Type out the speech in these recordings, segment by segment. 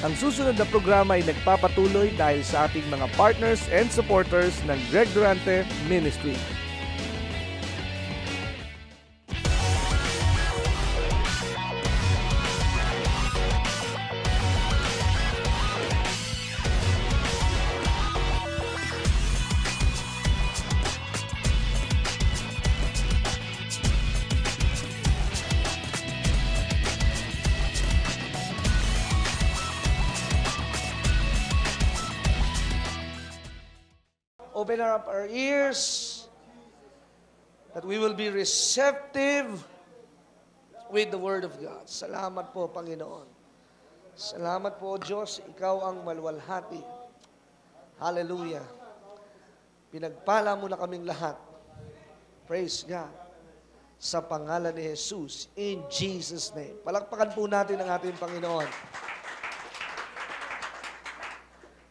Ang susunod na programa ay nagpapatuloy dahil sa ating mga partners and supporters ng Greg Durante Ministry. Open up our ears that we will be receptive with the Word of God. Salamat po, Panginoon. Salamat po, Diyos. Ikaw ang maluwalhati. Hallelujah. Pinagpala mo na kaming lahat. Praise God. Sa pangalan ni Jesus. In Jesus' name. Palakpakan po natin ang ating Panginoon.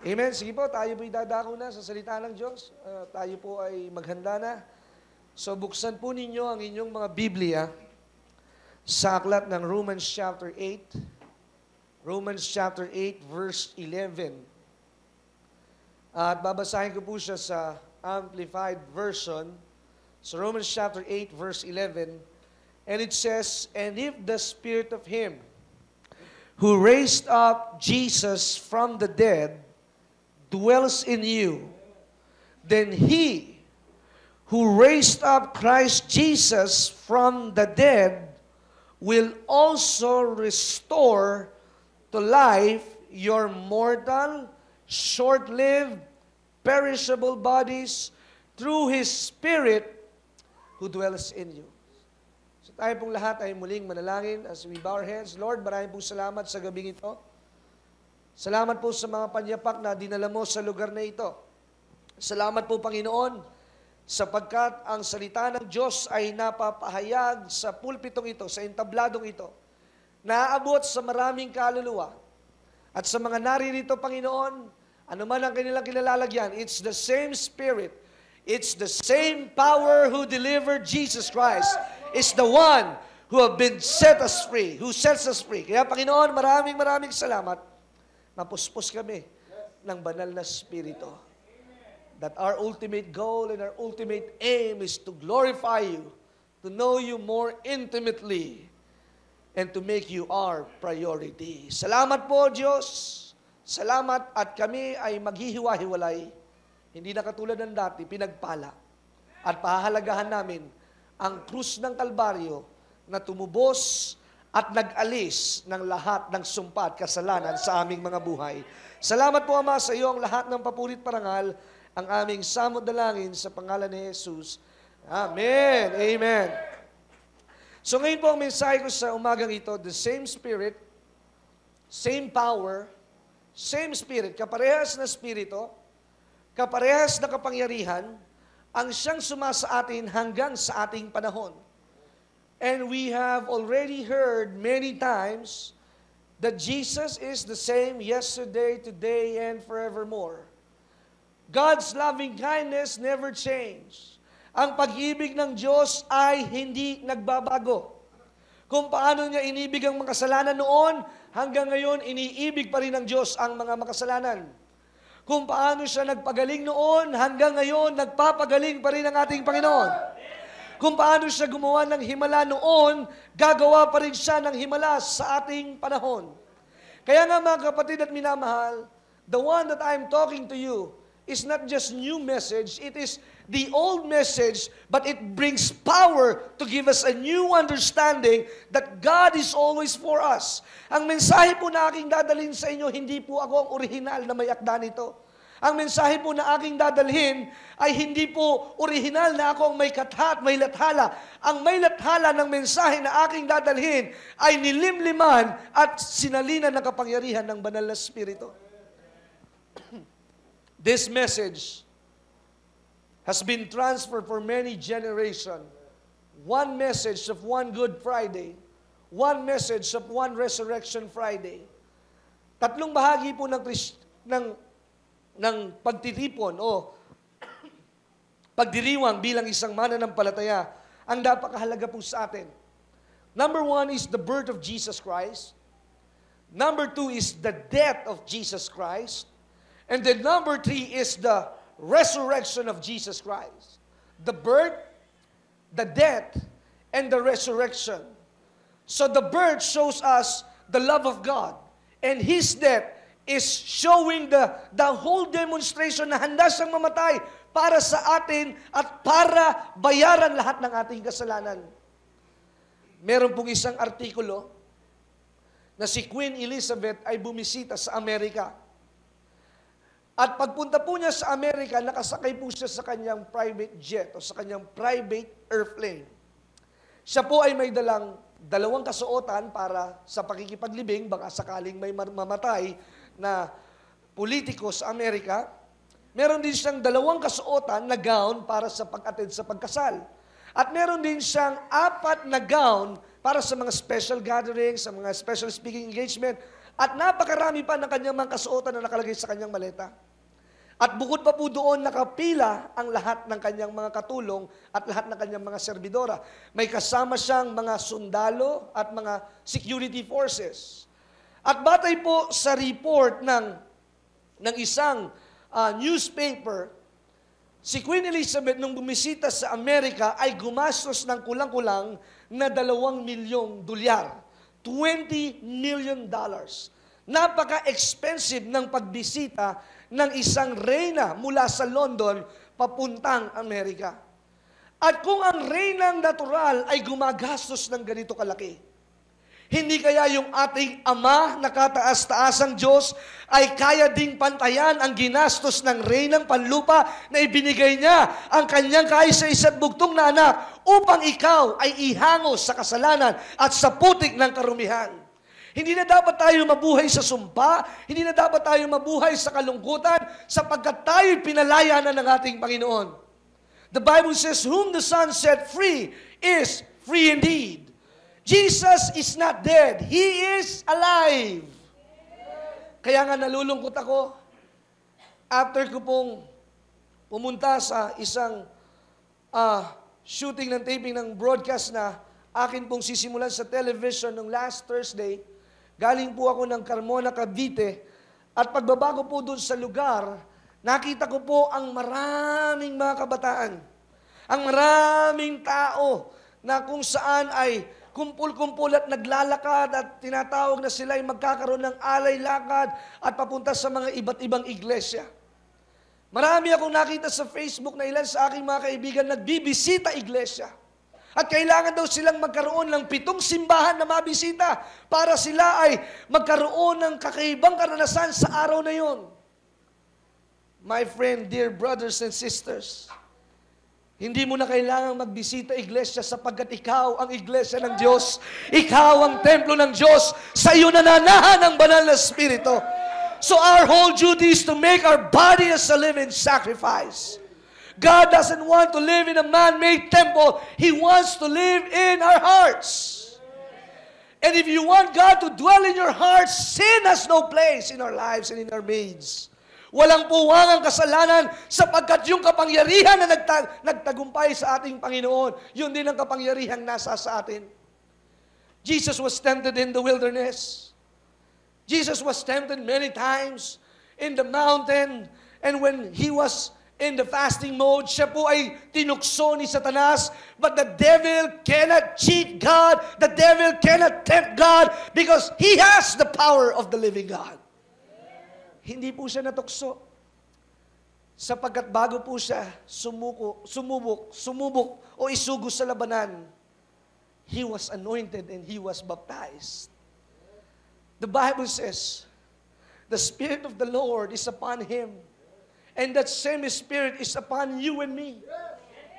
Amen. Sige po, tayo po'y dadako na sa salita ng Diyos. Tayo po ay maghanda na. So, buksan po ninyo ang inyong mga Biblia sa aklat ng Romans chapter 8. Romans chapter 8, verse 11. At babasahin ko po siya sa Amplified Version. So, Romans chapter 8, verse 11. And it says, "And if the Spirit of Him who raised up Jesus from the dead dwells in you, then He who raised up Christ Jesus from the dead will also restore to life your mortal, short-lived, perishable bodies through His Spirit who dwells in you." So tayo pong lahat ay muling manalangin as we bow our heads. Lord, maraming pong salamat sa gabing ito. Salamat po sa mga panyapak na dinala mo sa lugar na ito. Salamat po, Panginoon, sapagkat ang salita ng Diyos ay napapahayag sa pulpitong ito, sa entabladong ito, naaabot sa maraming kaluluwa. At sa mga naririto, Panginoon, ano man ang kanilang kinalalagyan, it's the same Spirit, it's the same power who delivered Jesus Christ. It's the one who have been set us free, who sets us free. Kaya, Panginoon, maraming salamat. Mapuspos kami ng banal na Espiritu. That our ultimate goal and our ultimate aim is to glorify you, to know you more intimately, and to make you our priority. Salamat po, Diyos. Salamat at kami ay maghihiwa-hiwalay. Hindi na katulad ng dati, pinagpala. At pahahalagahan namin ang krus ng Kalbaryo na tumubos at nag-alis ng lahat ng sumpa at kasalanan sa aming mga buhay. Salamat po, Ama, sa iyo ang lahat ng papurit parangal, ang aming samot dalangin sa pangalan ni Jesus. Amen. Amen. So ngayon po ang mensahe ko sa umagang ito, the same Spirit, same power, same Spirit, kaparehas na Espiritu, kaparehas na kapangyarihan, ang siyang sumasa atin hanggang sa ating panahon. And we have already heard many times that Jesus is the same yesterday, today, and forevermore. God's loving kindness never changes. Ang pag-ibig ng Diyos ay hindi nagbabago. Kung paano niya inibig ang makasalanan noon, hanggang ngayon iniibig pa rin ng Diyos ang mga makasalanan. Kung paano siya nagpagaling noon, hanggang ngayon nagpapagaling pa rin ang ating Panginoon. Kung paano siya gumawa ng himala noon, gagawa pa rin siya ng himala sa ating panahon. Kaya nga mga kapatid at minamahal, the one that I'm talking to you is not just new message, it is the old message, but it brings power to give us a new understanding that God is always for us. Ang mensahe po na aking dadalhin sa inyo, hindi po ako ang orihinal na may akda nito. Ang mensahe po na aking dadalhin ay hindi po orihinal na ako ang may katha at may lathala. Ang may lathala ng mensahe na aking dadalhin ay nilimliman at sinalinan ng kapangyarihan ng banal na Espiritu. This message has been transferred for many generations. One message of one Good Friday, one message of one Resurrection Friday. Tatlong bahagi po ng pagtitipon o pagdiriwang bilang isang mananampalataya ang napakahalaga po sa atin. Number one is the birth of Jesus Christ. Number 2 is the death of Jesus Christ. And then number 3 is the resurrection of Jesus Christ. The birth, the death, and the resurrection. So the birth shows us the love of God. And His death is showing the whole demonstration na handa siyang mamatay para sa atin at para bayaran lahat ng ating kasalanan. Meron pong isang artikulo na si Queen Elizabeth ay bumisita sa Amerika. At pagpunta po niya sa Amerika, nakasakay po siya sa kanyang private jet o sa kanyang private airplane. Siya po ay may dalang 2 kasuotan para sa pakikipaglibing, baka sakaling may mamatay na politiko sa Amerika. Meron din siyang 2 kasuotan na gown para sa pag-attend sa pagkasal. At meron din siyang 4 na gown para sa mga special gatherings, sa mga special speaking engagement, at napakarami pa ng kanyang mga kasuotan na nakalagay sa kanyang maleta. At bukod pa po doon, nakapila ang lahat ng kanyang mga katulong at lahat ng kanyang mga serbidora. May kasama siyang mga sundalo at mga security forces. At batay po sa report ng isang newspaper, si Queen Elizabeth nung bumisita sa Amerika ay gumastos ng kulang-kulang na $2 milyong, $20 million. Napaka-expensive ng pagbisita ng isang reyna mula sa London papuntang Amerika. At kung ang reynang natural ay gumagastos ng ganito kalaki, hindi kaya yung ating Ama na kataas-taasang Diyos ay kaya ding pantayan ang ginastos ng reynang panlupa na ibinigay niya ang kanyang kaisa-isa't bugtong na anak upang ikaw ay ihangos sa kasalanan at sa putik ng karumihan. Hindi na dapat tayo mabuhay sa sumpa, hindi na dapat tayo mabuhay sa kalungkutan, sapagkat tayo'y pinalaya na ng ating Panginoon. The Bible says, whom the Son set free is free indeed. Jesus is not dead. He is alive. Kaya nga nalulungkot ako, after ko pong pumunta sa isang shooting ng taping ng broadcast na akin pong sisimulan sa television noong last Thursday. Galing po ako ng Carmona, Cavite, at pagbabago po doon sa lugar, nakita ko po ang maraming mga kabataan, ang maraming tao na kung saan ay kumpul-kumpul at naglalakad at tinatawag na sila ay magkakaroon ng alay lakad at papunta sa mga iba't ibang iglesia. Marami akong nakita sa Facebook na ilan sa aking mga kaibigan nagbibisita iglesia. At kailangan daw silang magkaroon ng 7 simbahan na mabisita para sila ay magkaroon ng kakaibang karanasan sa araw na yon. My friend, dear brothers and sisters, hindi mo na kailangang magbisita iglesia sapagkat ikaw ang iglesia ng Diyos. Ikaw ang templo ng Diyos. Sa iyo nananahan ang banal na Espiritu. So our whole duty is to make our body as a living sacrifice. God doesn't want to live in a man-made temple. He wants to live in our hearts. And if you want God to dwell in your hearts, sin has no place in our lives and in our midst. Walang puwang ang kasalanan sapagkat yung kapangyarihan na nagtagumpay sa ating Panginoon, yun din ang kapangyarihang nasa sa atin. Jesus was tempted in the wilderness. Jesus was tempted many times in the mountain. And when He was in the fasting mode, siya po ay tinukso ni Satanas. But the devil cannot cheat God. The devil cannot tempt God because He has the power of the living God. Hindi po siya natukso. Sapagkat bago po siya sumubok o isugos sa labanan, He was anointed and He was baptized. The Bible says, the Spirit of the Lord is upon Him. And that same Spirit is upon you and me.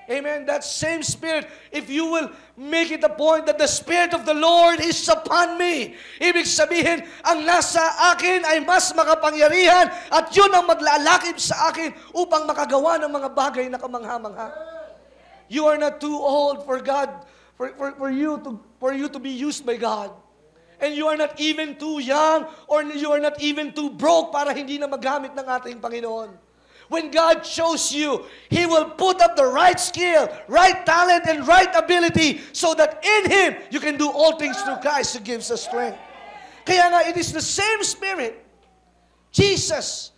Amen. That same Spirit, if you will make it a point that the Spirit of the Lord is upon me, ibig sabihin, ang nasa akin ay mas makapangyarihan at yun ang maglalakip sa akin upang makagawa ng mga bagay na kamangha-mangha. You are not too old for God, for you to be used by God. And you are not even too young or you are not even too broke para hindi na magamit ng ating Panginoon. When God chose you, He will put up the right skill, right talent, and right ability so that in Him you can do all things through Christ who gives us strength. Kaya nga, it is the same Spirit. Jesus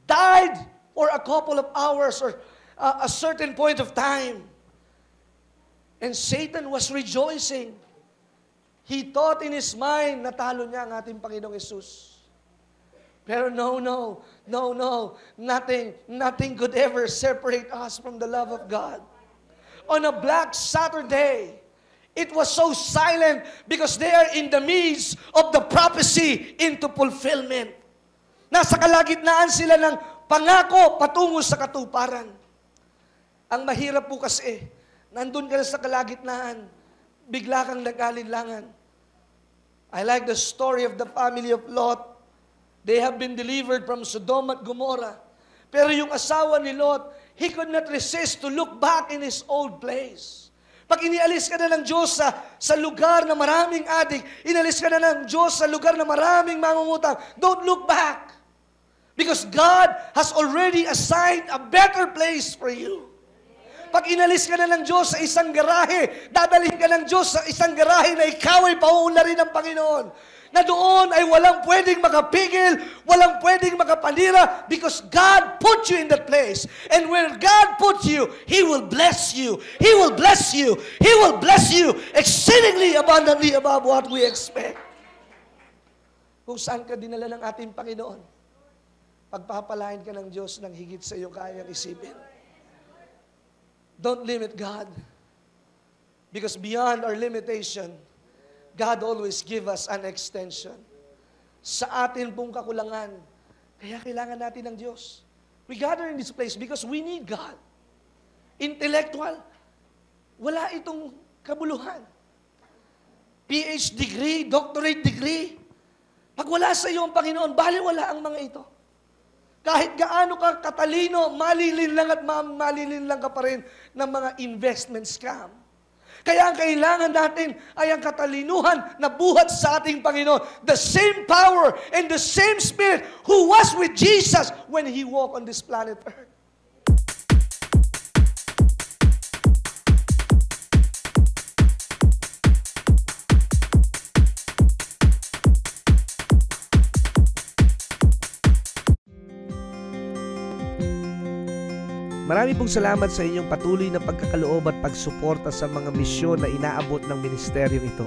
died for a couple of hours or a certain point of time. And Satan was rejoicing. He thought in his mind, natalo niya ang ating Panginoong Yesus. Pero no. Nothing could ever separate us from the love of God. On a Black Saturday, it was so silent because they are in the midst of the prophecy into fulfillment. Nasa kalagitnaan sila ng pangako patungo sa katuparan. Ang mahirap po kasi, nandun ka na sa kalagitnaan, bigla kang nag-alinlangan. I like the story of the family of Lot. They have been delivered from Sodom at Gomorrah. Pero yung asawa ni Lot, he could not resist to look back in his old place. Pag inialis ka na ng Diyos sa lugar na maraming adik, inalis ka na ng Diyos sa lugar na maraming mangungutang, don't look back. Because God has already assigned a better place for you. Pag inalis ka na ng Diyos sa isang garahe, dadalhin ka ng Diyos sa isang garahe na ikaw ay pauunlarin ng Panginoon. Na doon ay walang pwedeng makapigil, walang pwedeng makapanira, because God put you in that place. And when God put you, He will bless you. He will bless you. He will bless you exceedingly abundantly above what we expect. Kung saan ka dinala ng ating Panginoon, pagpapalain ka ng Diyos ng higit sa iyo kayang isipin. Don't limit God. Because beyond our limitation, God always give us an extension. Sa atin pong kakulangan, kaya kailangan natin ng Diyos. We gather in this place because we need God. Intellectual, wala itong kabuluhan. PhD degree, doctorate degree, pag wala sa iyo ang Panginoon, bali wala ang mga ito. Kahit gaano ka katalino, malilinlang at malilinlang ka pa rin ng mga investment scam. Kaya ang kailangan natin ay ang katalinuhan na buhat sa ating Panginoon. The same power and the same Spirit who was with Jesus when He walked on this planet Earth. Marami pong salamat sa inyong patuloy na pagkakaloob at pagsuporta sa mga misyon na inaabot ng ministeryong ito.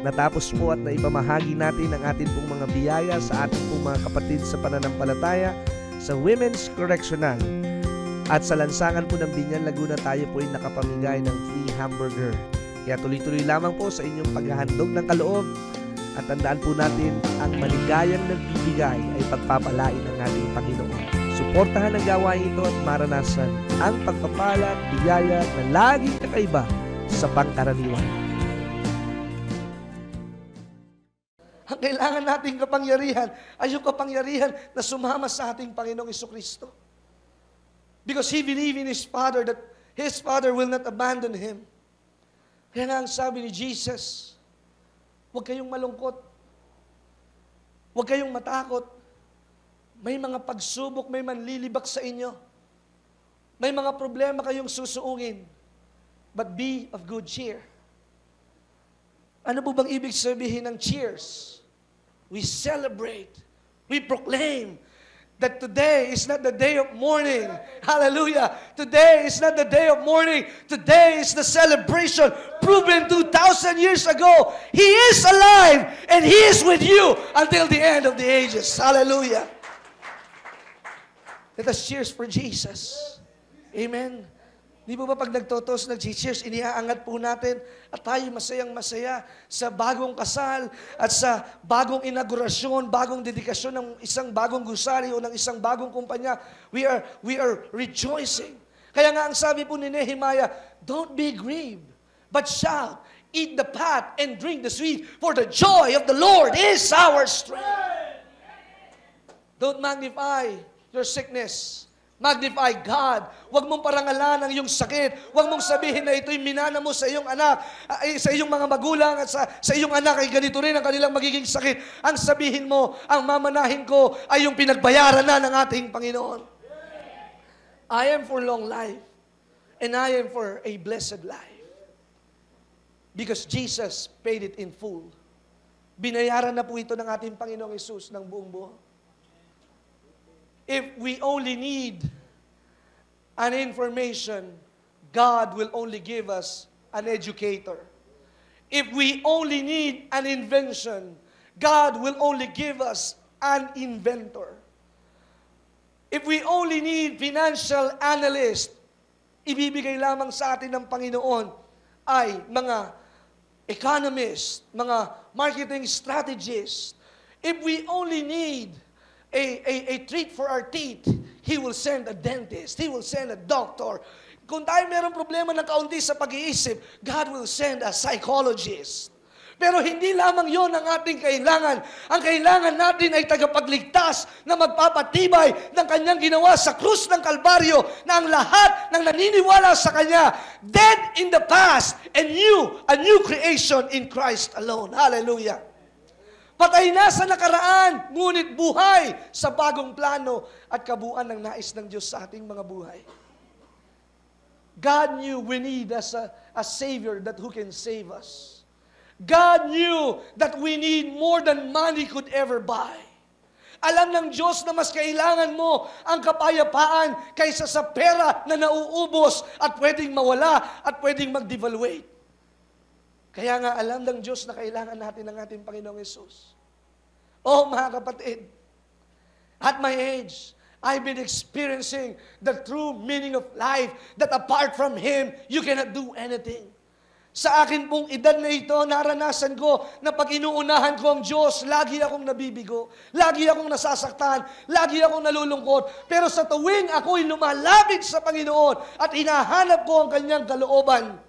Natapos po at naipamahagi natin ang ating pong mga biyaya sa ating pong mga kapatid sa pananampalataya sa Women's Correctional. At sa lansangan po ng Binyan, Laguna, tayo po ay nakapamigay ng free hamburger. Kaya tuloy-tuloy lamang po sa inyong paghahandog ng kaloob at tandaan po natin ang maligayang nagbibigay ay pagpapalain ng ating Panginoon. Suportahan ang gawain ito at maranasan ang pagpapala at biyaya na laging kakaiba sa pangkaraniwan. Ang kailangan nating kapangyarihan ay yung kapangyarihan na sumama sa ating Panginoong Jesucristo. Because he believed in his Father that his Father will not abandon him. Kaya nga ang sabi ni Jesus, huwag kayong malungkot. Huwag kayong matakot. May mga pagsubok, may manlilibak sa inyo. May mga problema kayong susuungin. But be of good cheer. Ano po bang ibig sabihin ng cheers? We celebrate. We proclaim that today is not the day of mourning. Hallelujah. Today is not the day of mourning. Today is the celebration proven 2,000 years ago. He is alive and He is with you until the end of the ages. Hallelujah. Let us cheers for Jesus. Amen. Di ba pag nagtotos, nag-cheers, iniaangat po natin at tayo masayang-masaya sa bagong kasal at sa bagong inaugurasyon, bagong dedikasyon ng isang bagong gusali o ng isang bagong kumpanya. We are rejoicing. Kaya nga ang sabi po ni Nehemiah, don't be grieved, but shout, eat the fat and drink the sweet, for the joy of the Lord is our strength. Don't magnify your sickness. Magnify God. Huwag mong parangalan ang iyong sakit. Huwag mong sabihin na ito'y minana mo sa iyong anak, sa iyong mga magulang at sa iyong anak ay ganito rin ang kanilang magiging sakit. Ang sabihin mo, ang mamanahin ko ay yung pinagbayaran na ng ating Panginoon. I am for long life and I am for a blessed life. Because Jesus paid it in full. Binayaran na po ito ng ating Panginoong Hesus ng buong buo. If we only need an information, God will only give us an educator. If we only need an invention, God will only give us an inventor. If we only need financial analyst, ibibigay lamang sa atin ng Panginoon ay mga economist, mga marketing strategist. If we only need a treat for our teeth, He will send a dentist. He will send a doctor. Kung tayo mayroong problema ng kaunti sa pag-iisip, God will send a psychologist. Pero hindi lamang yon ang ating kailangan. Ang kailangan natin ay tagapagligtas na magpapatibay ng kanyang ginawa sa krus ng Kalbaryo na ang lahat ng naniniwala sa kanya, dead in the past and a new creation in Christ alone. Hallelujah. Patay na sa nakaraan, ngunit buhay sa bagong plano at kabuuan ng nais ng Diyos sa ating mga buhay. God knew we need a Savior that who can save us. God knew that we need more than money could ever buy. Alam ng Diyos na mas kailangan mo ang kapayapaan kaysa sa pera na nauubos at pwedeng mawala at pwedeng mag-devaluate. Kaya nga alam ng Diyos na kailangan natin ng ating Panginoong Hesus. Oh mga kapatid, at my age, I've been experiencing the true meaning of life that apart from Him, you cannot do anything. Sa akin pong edad na ito, naranasan ko na pag inuunahan ko ang Diyos, lagi akong nabibigo, lagi akong nasasaktan, lagi akong nalulungkot. Pero sa tuwing ako'y lumalapit sa Panginoon at hinahanap ko ang Kanyang kalooban,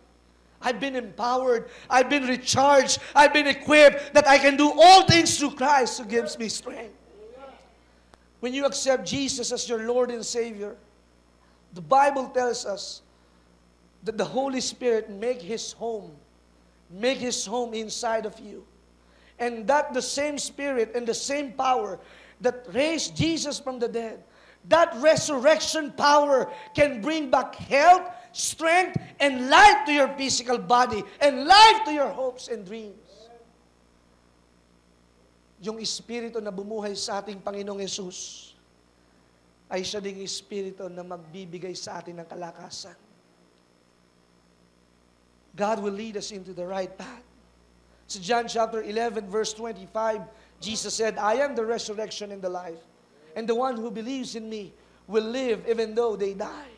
I've been empowered, I've been recharged, I've been equipped that I can do all things through Christ who gives me strength. When you accept Jesus as your Lord and Savior, the Bible tells us that the Holy Spirit make His home inside of you. And that the same Spirit and the same power that raised Jesus from the dead, that resurrection power can bring back health, strength, and life to your physical body, and life to your hopes and dreams. Yung Espiritu na bumuhay sa ating Panginoong Hesus ay siya ding Espiritu na magbibigay sa atin ng kalakasan. God will lead us into the right path. So John chapter 11 verse 25, Jesus said, I am the resurrection and the life. And the one who believes in me will live even though they die.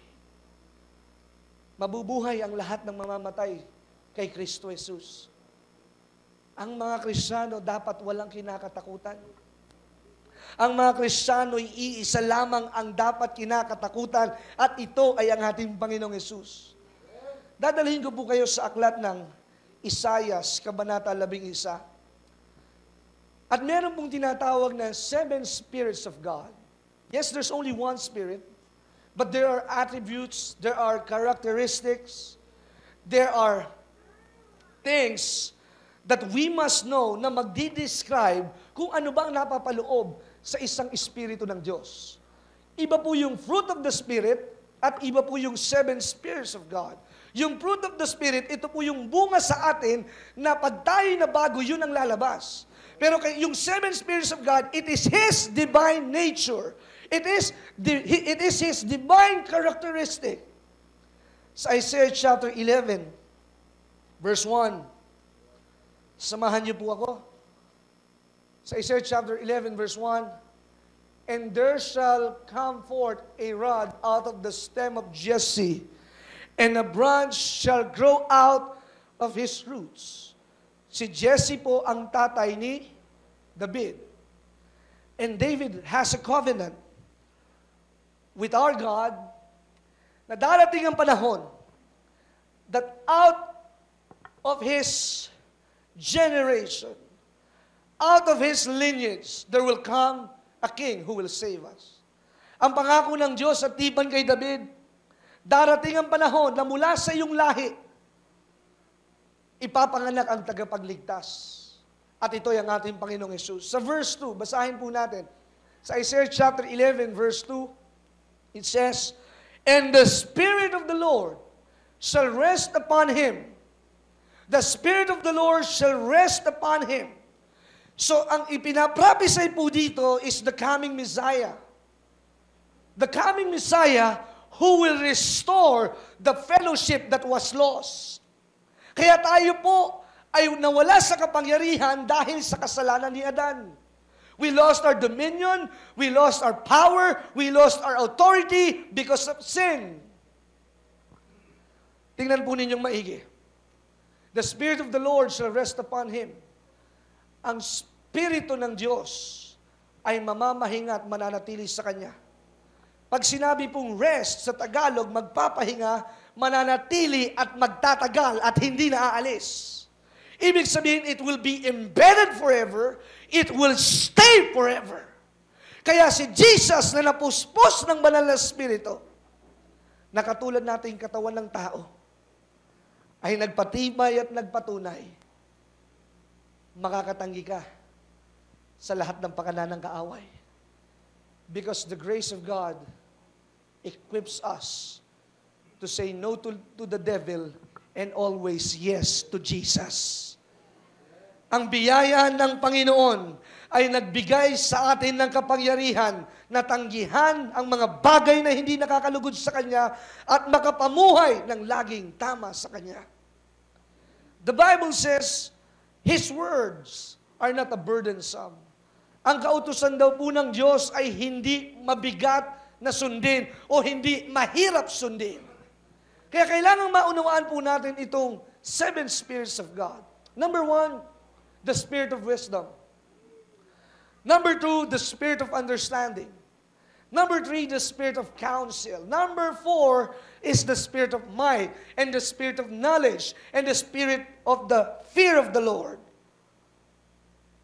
Mabubuhay ang lahat ng mamamatay kay Kristo Jesus. Ang mga Kristiyano dapat walang kinakatakutan. Ang mga Kristiyano ay iisa lamang ang dapat kinakatakutan at ito ay ang ating Panginoong Hesus. Dadalhin ko po kayo sa aklat ng Isaias, Kabanata 11. At meron pong tinatawag na 7 spirits of God. Yes, there's only one spirit, but there are attributes, there are characteristics, there are things that we must know na magdi-describe kung ano bang napapaloob sa isang espiritu ng Diyos. Iba po yung fruit of the Spirit at iba po yung 7 spirits of God. Yung fruit of the Spirit, ito po yung bunga sa atin na pag tayo na bago, yun ang lalabas. Pero yung 7 spirits of God, it is His divine nature. It is His divine characteristic. Sa Isaiah chapter 11, verse 1, samahan niyo po ako. Sa Isaiah chapter 11, verse 1, and there shall come forth a rod out of the stem of Jesse, and a branch shall grow out of his roots. Si Jesse po ang tatay ni David. And David has a covenant with our God na darating ang panahon that out of his generation, out of his lineage, there will come a king who will save us. Ang pangako ng Diyos at tipan kay David, darating ang panahon na mula sa iyong lahi, ipapanganak ang tagapagligtas. At ito ang ating Panginoong Hesus. Sa verse 2, basahin po natin. Sa Isaiah chapter 11, verse 2, it says, and the Spirit of the Lord shall rest upon him. The Spirit of the Lord shall rest upon him. So, ang ipinaprophesy po dito is the coming Messiah. The coming Messiah who will restore the fellowship that was lost. Kaya tayo po ay nawala sa kapangyarihan dahil sa kasalanan ni Adan. We lost our dominion, we lost our power, we lost our authority because of sin. Tingnan po ninyong maigi. The Spirit of the Lord shall rest upon him. Ang Espiritu ng Diyos ay mamamahinga at mananatili sa kanya. Pag sinabi pong rest sa Tagalog, magpapahinga, mananatili at magtatagal at hindi naaalis. Ibig sabihin, it will be embedded forever, it will stay forever. Kaya si Jesus na napuspos ng banal na Espiritu, na katulad nating katawan ng tao, ay nagpatibay at nagpatunay, makakatanggi ka sa lahat ng pakanan ng kaaway. Because the grace of God equips us to say no to the devil and always yes to Jesus. Ang biyaya ng Panginoon ay nagbigay sa atin ng kapangyarihan na tanggihan ang mga bagay na hindi nakakalugod sa Kanya at makapamuhay ng laging tama sa Kanya. The Bible says, His words are not a burdensome. Ang kautusan daw po ng Diyos ay hindi mabigat na sundin o hindi mahirap sundin. Kaya kailangang maunawaan po natin itong 7 spirits of God. Number 1, the spirit of wisdom. Number 2, the spirit of understanding. Number 3, the spirit of counsel. Number 4 is the spirit of might and the spirit of knowledge and the spirit of the fear of the Lord.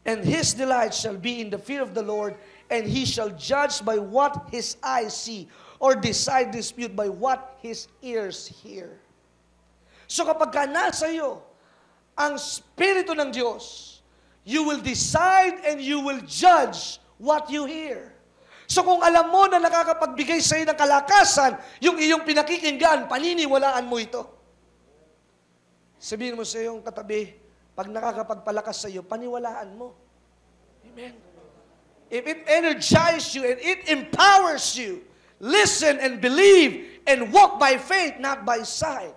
And his delight shall be in the fear of the Lord, and he shall judge by what his eyes see, or decide dispute by what his ears hear. So kapag ka nasa iyo ang Espiritu ng Diyos, you will decide and you will judge what you hear. So kung alam mo na nakakapagbigay sa iyo ng kalakasan, yung iyong pinakikinggan, paniniwalaan mo ito. Sabihin mo sa iyong katabi, pag nakakapagpalakas sa iyo, paniwalaan mo. Amen. If it energizes you and it empowers you, listen and believe and walk by faith, not by sight.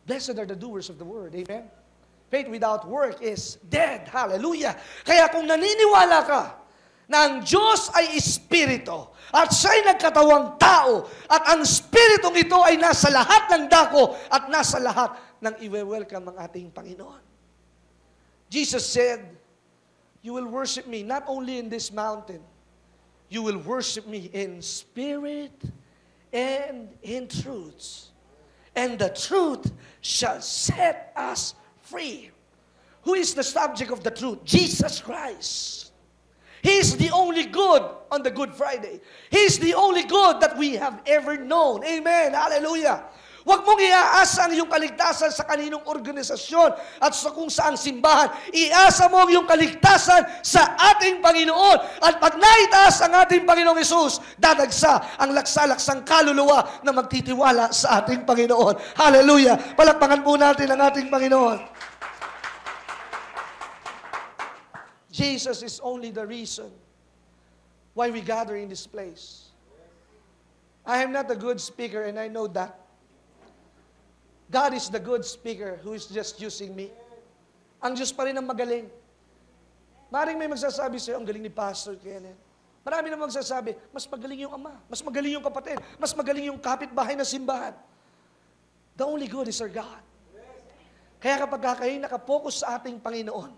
Blessed are the doers of the word. Amen. Faith without work is dead. Hallelujah. Kaya kung naniniwala ka na ang Diyos ay Espiritu at siya'y nagkatawang tao at ang Espiritong ito ay nasa lahat ng dako at nasa lahat ng iwe-welcome ng ating Panginoon. Jesus said, you will worship me not only in this mountain, you will worship me in spirit and in truth. And the truth shall set us free. Who is the subject of the truth? Jesus Christ. He is the only good on the Good Friday. He is the only good that we have ever known. Amen. Hallelujah. Huwag mong iaasa ang iyong kaligtasan sa kaninong organisasyon at sa kung saang simbahan. Iasa mo ang iyong kaligtasan sa ating Panginoon. At pag naitaas ang ating Panginoong Hesus, dadagsa ang laksalaksang kaluluwa na magtitiwala sa ating Panginoon. Hallelujah! Palakpakan po natin ang ating Panginoon. Jesus is only the reason why we gather in this place. I am not a good speaker and I know that. God is the good speaker who is just using me. Ang Diyos pa rin ang magaling. Maring may magsasabi sa'yo, ang galing ni Pastor Kenneth. Marami na magsasabi, mas magaling yung ama, mas magaling yung kapatid, mas magaling yung kapitbahay na simbahan. The only good is our God. Kaya kapag kayo nakapokus sa ating Panginoon,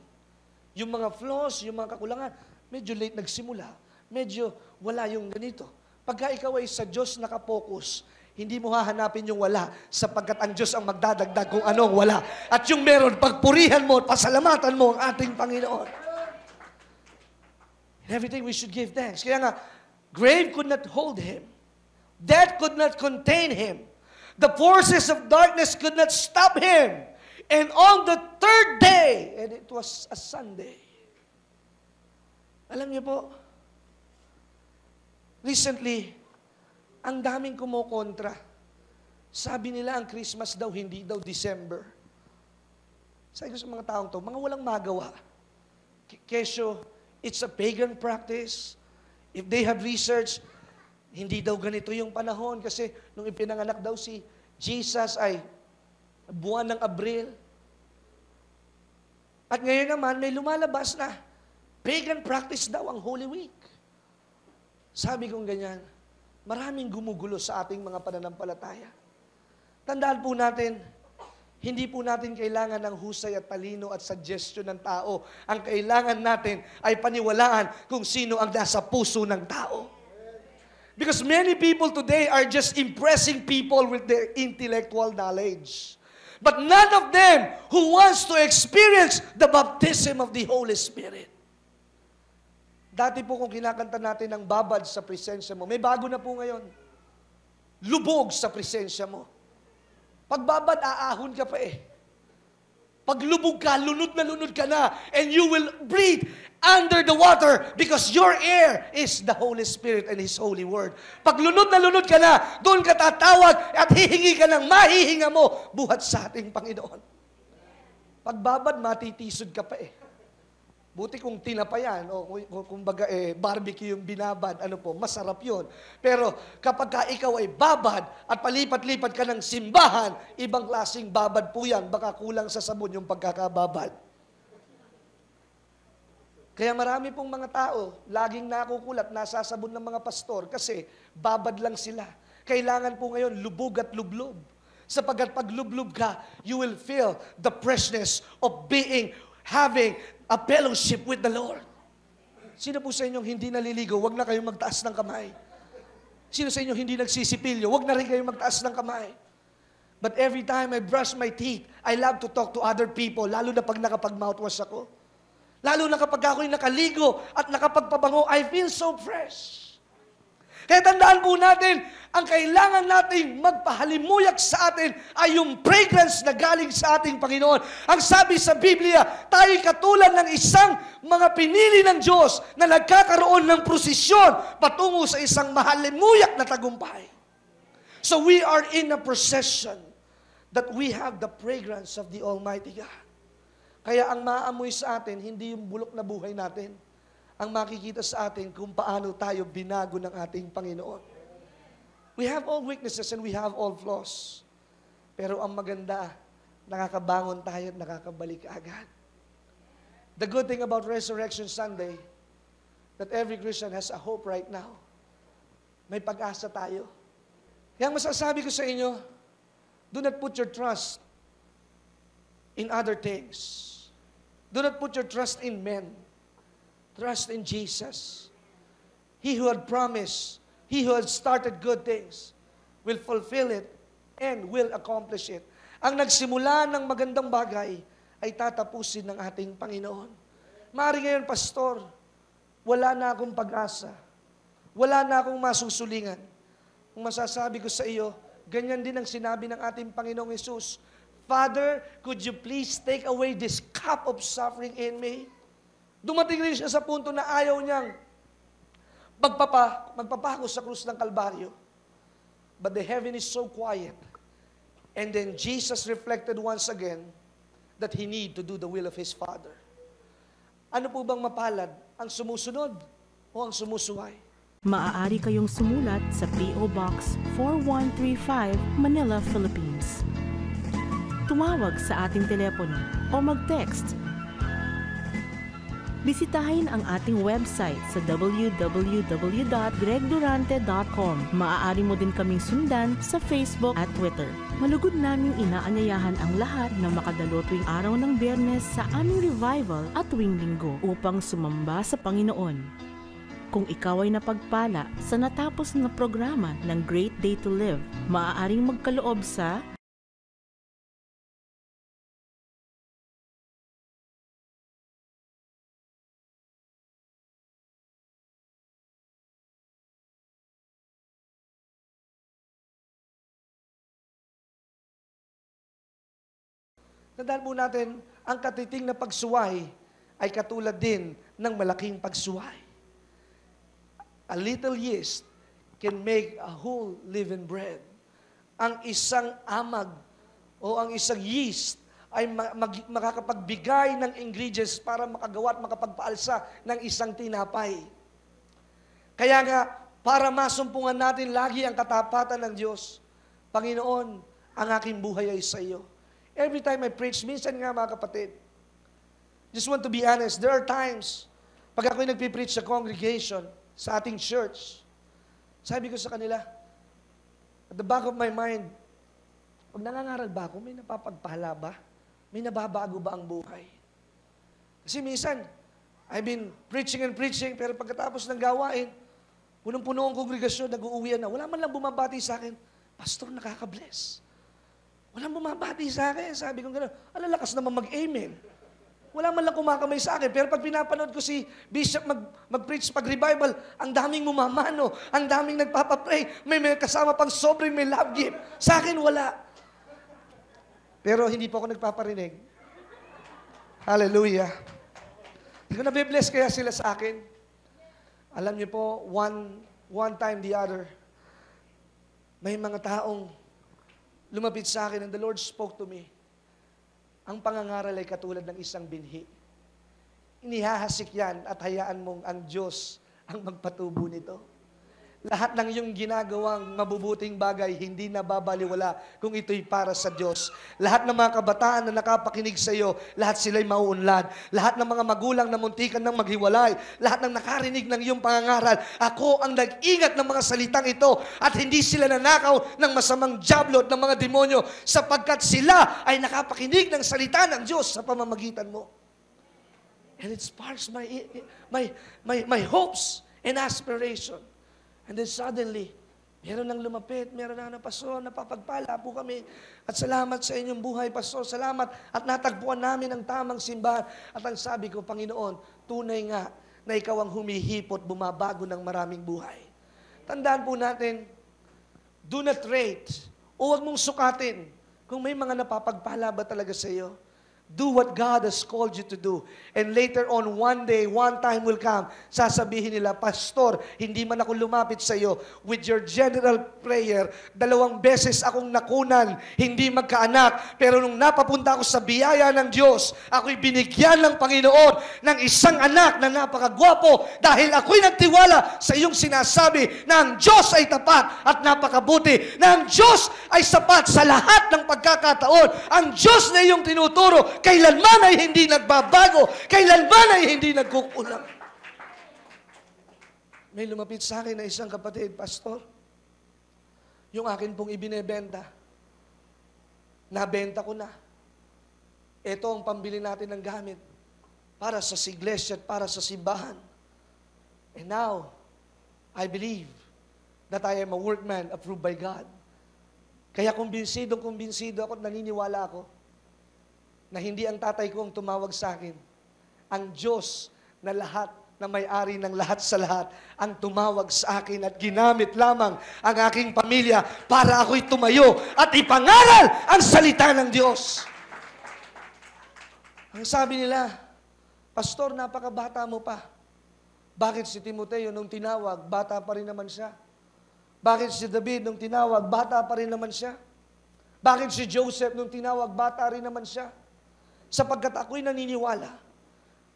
yung mga flaws, yung mga kakulangan, medyo late nagsimula, medyo wala yung ganito. Pagka ikaw ay sa Diyos nakapokus, hindi mo hahanapin yung wala sapagkat ang Diyos ang magdadagdag kung anong wala. At yung meron, pagpurihan mo at pasalamatan mo ang ating Panginoon. In everything we should give thanks. Kaya nga, grave could not hold him. Death could not contain him. The forces of darkness could not stop him. And on the third day, and it was a Sunday, alam niyo po, recently, ang daming kumokontra. Sabi nila ang Christmas daw, hindi daw December. Sabi ko sa mga taong to, mga walang magawa. kesyo, it's a pagan practice. If they have research, hindi daw ganito yung panahon kasi nung ipinanganak daw si Jesus ay buwan ng Abril. At ngayon naman, may lumalabas na pagan practice daw ang Holy Week. Sabi kong ganyan, maraming gumugulo sa ating mga pananampalataya. Tandaan po natin, hindi po natin kailangan ng husay at talino at suggestion ng tao. Ang kailangan natin ay paniwalaan kung sino ang nasa puso ng tao. Because many people today are just impressing people with their intellectual knowledge. But none of them who wants to experience the baptism of the Holy Spirit. Dati po kung kinakanta natin ng babad sa presensya mo, may bago na po ngayon. Lubog sa presensya mo. Pagbabad, aahon ka pa eh. Pag lubog ka, lunod ka na, and you will breathe under the water because your air is the Holy Spirit and His Holy Word. Pag lunod ka na, doon ka tatawag at hihingi ka ng mahihinga mo buhat sa ating Panginoon. Pagbabad, matitisod ka pa eh. Buti kung tinapayan, o kumbaga barbecue yung binabad, masarap yun. Pero kapag ka ikaw ay babad at palipat-lipat ka ng simbahan, ibang klaseng babad po yan, baka kulang sa sabon yung pagkakababad. Kaya marami pong mga tao, laging nakukulat, nasasabon ng mga pastor, kasi babad lang sila. Kailangan po ngayon, lubog at lublob. Sapagkat pag lublob ka, you will feel the freshness of having a fellowship with the Lord. Sino po sa inyong hindi naliligo, wag na kayong magtaas ng kamay. Sino sa inyong hindi nagsisipilyo, wag na rin kayong magtaas ng kamay. But every time I brush my teeth, I love to talk to other people, lalo na pag nakapag-mouthwash ako. Lalo na kapag ako'y nakaligo at nakapagpabango, I feel so fresh. Kaya tandaan po natin, ang kailangan nating magpahalimuyag sa atin ay yung fragrance na galing sa ating Panginoon. Ang sabi sa Biblia, tayo'y katulad ng isang mga pinili ng Diyos na nagkakaroon ng prosesyon patungo sa isang mahalimuyak na tagumpay. So we are in a procession that we have the fragrance of the Almighty God. Kaya ang maamoy sa atin, hindi yung bulok na buhay natin. Ang makikita sa atin kung paano tayo binago ng ating Panginoon. We have all weaknesses and we have all flaws. Pero ang maganda, nakakabangon tayo at nakakabalik agad. The good thing about Resurrection Sunday, that every Christian has a hope right now. May pag-asa tayo. Kaya masasabi ko sa inyo, do not put your trust in other things. Do not put your trust in men. Trust in Jesus. He who had promised, He who had started good things, will fulfill it and will accomplish it. Ang nagsimula ng magandang bagay ay tatapusin ng ating Panginoon. Maaari ngayon, Pastor, wala na akong pag-asa. Wala na akong masusulingan. Kung masasabi ko sa iyo, ganyan din ang sinabi ng ating Panginoong Hesus, Father, could you please take away this cup of suffering in me? Dumating rin siya sa punto na ayaw niyang magpapako sa krus ng Kalbaryo. But the heaven is so quiet. And then Jesus reflected once again that He need to do the will of His Father. Ano po bang mapalad? Ang sumusunod o ang sumusuway? Maaari kayong sumulat sa P.O. Box 4135, Manila, Philippines. Tumawag sa ating telepono o mag-text. Bisitahin ang ating website sa www.gregdurante.com. Maaari mo din kaming sundan sa Facebook at Twitter. Malugod naming inaanyayahan ang lahat na makadalo tuwing araw ng Biyernes sa aming revival at tuwing Linggo upang sumamba sa Panginoon. Kung ikaw ay napagpala sa natapos na programa ng Great Day to Live, maaaring magkaloob sa Tandaan po natin, ang katiting na pagsuway ay katulad din ng malaking pagsuway. A little yeast can make a whole leavened bread. Ang isang amag o ang isang yeast ay makakapagbigay ng ingredients para makagawa at makapagpaalsa ng isang tinapay. Kaya nga, para masumpungan natin lagi ang katapatan ng Diyos, Panginoon, ang aking buhay ay sa iyo. Every time I preach, minsan nga mga kapatid, just want to be honest, there are times, pag ako'y nagpipreach sa congregation, sa ating church, sabi ko sa kanila, at the back of my mind, pag nangangaral ba ako, may napapagpala ba? May nababago ba ang buhay? Kasi minsan, I've been preaching and preaching, pero pagkatapos ng gawain, punong-puno ang kongregasyon, nag-uuwian na. Wala man lang bumabati sa akin, Pastor, nakaka-bless. Walang bumabati sa akin. Sabi ko gano'n, alalakas naman mag-amen. Wala man lang kumakamay sa akin. Pero pag pinapanood ko si Bishop mag-preach pag-revival, ang daming mumamano, ang daming nagpapapray, may kasama pang sobrang may love gift. Sa akin, wala. Pero hindi po ako nagpaparinig. Hallelujah. Hindi ko nabibless kaya sila sa akin. Alam niyo po, one time the other, may mga taong lumapit sa akin and the Lord spoke to me. Ang pangangaral ay katulad ng isang binhi. Inihahasik yan at hayaan mong ang Diyos ang magpatubo nito. Lahat ng iyong ginagawang mabubuting bagay, hindi nababaliwala kung ito'y para sa Diyos. Lahat ng mga kabataan na nakapakinig sa iyo, lahat sila'y mauunlad. Lahat ng mga magulang na muntikan ng maghiwalay, lahat ng nakarinig ng iyong pangangaral, ako ang nag-ingat ng mga salitang ito at hindi sila nanakaw ng masamang diablo at ng mga demonyo sapagkat sila ay nakapakinig ng salita ng Diyos sa pamamagitan mo. And it sparks my hopes and aspiration. And then suddenly, meron nang lumapit, meron nang Pastor, napapagpala po kami. At salamat sa inyong buhay, Pastor. Salamat at natagpuan namin ang tamang simbahan. At ang sabi ko, Panginoon, tunay nga na ikaw ang humihipot, bumabago ng maraming buhay. Tandaan po natin, do not rate, o huwag mong sukatin kung may mga napapagpala ba talaga sa iyo. Do what God has called you to do. And later on, one day, one time will come, sasabihin nila, Pastor, hindi man ako lumapit sa iyo with your general prayer. 2 beses akong nakunan, hindi magkaanak. Pero nung napapunta ako sa biyaya ng Diyos, ako'y binigyan ng Panginoon ng isang anak na napakagwapo dahil ako'y nagtiwala sa iyong sinasabi na ang Diyos ay tapat at napakabuti, na ang Diyos ay sapat sa lahat ng pagkakataon. Ang Diyos na iyong tinuturo, kailanman ay hindi nagbabago, kailanman ay hindi nagkukulang. May lumapit sa akin na isang kapatid, Pastor, yung akin pong ibinebenta, nabenta ko na. Ito ang pambili natin ng gamit para sa iglesia at para sa simbahan. And now, I believe that I am a workman approved by God. Kaya kumbinsido ako at naniniwala ako na hindi ang tatay ko ang tumawag sa akin. Ang Diyos na lahat, na may-ari ng lahat sa lahat, ang tumawag sa akin at ginamit lamang ang aking pamilya para ako'y tumayo at ipangaral ang salita ng Diyos. Ang sabi nila, Pastor, napakabata mo pa. Bakit si Timoteo nung tinawag, bata pa rin naman siya? Bakit si David nung tinawag, bata pa rin naman siya? Bakit si Joseph nung tinawag, bata rin naman siya? Sapagkat ako'y naniniwala,